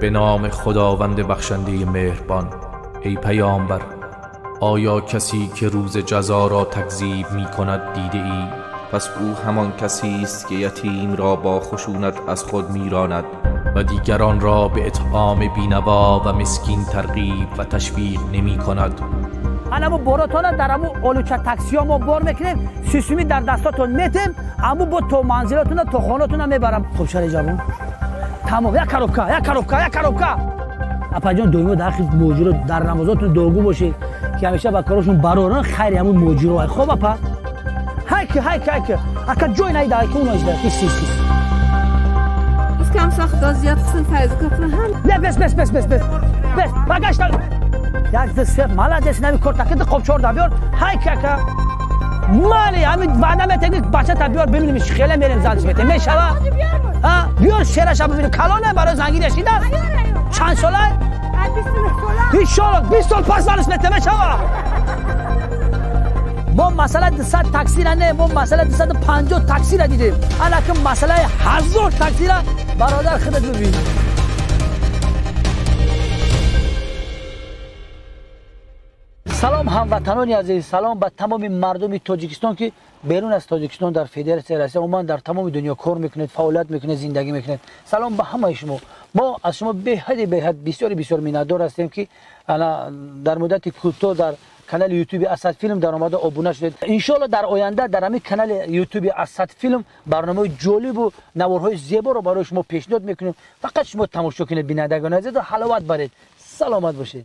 به نام خداوند بخشنده مهربان. ای پیامبر، آیا کسی که روز جزا را تکذیب می کند دیده ای؟ پس او همان کسی است که یتیم را با خشونت از خود میراند و دیگران را به اطعام بینوا و مسکین ترغیب و تشویق نمی کند. همو براتون در همو اولوچه تاکسی ها ما بار میکنیم، سیستمی در دستاتون میتیم، همو با تو منزلاتون تو خاناتون میبرم. خب شهر جوان تمام یک کاروبکا اپا جان دویمو در خیلی موجی رو در نمازاتون دوگو باشه که همیشه با کارشون برارن خیلی همون موجی رو. خب اپا هایکه اکا جوی نایده هایکه اونو ازده کسی بس کم ساخت دازیات خسن فایز کفره هم بس بگشتن یک دسته مالا دست نمی کرد تکید خوب چور دا بیار هایکه اکا مالی همین وعده میتونی که بچه تا بیار ببینیم خیلی میریم زدش میتونیم میشوه بیار شیرش هم ببینیم کلانه برای زنگی رشیده چند ساله؟ 20 ساله 20 سال پس برش میتونیم میشوه ما مسئله 200 تاکسی را نه، ما مسئله 250 تاکسی را دیدیم. حالا که مسئله 1000 تاکسی را برادر خودت ببین. سلام هموطنان عزیز، سلام به تمام مردم تاجیکستان که بیرون از تاجیکستان در فدراسیون روسیه عموما در تمام دنیا کار میکنید، فعالیت میکنید، زندگی میکنید. سلام به همه شما. ما از شما به حد بسیار مننتدار هستیم که در مدت کوتاه در کانال یوتیوب اسد فیلم در آمده ابونه شدید. ان شاء الله در آینده در همین کانال یوتیوب اسد فیلم برنامه جالب و نوارهای زیبا رو برای شما پیشنهاد میکنیم. فقط شما تماشا کنید، بینندگان عزیز، و حلاوت برید. سلامت باشید.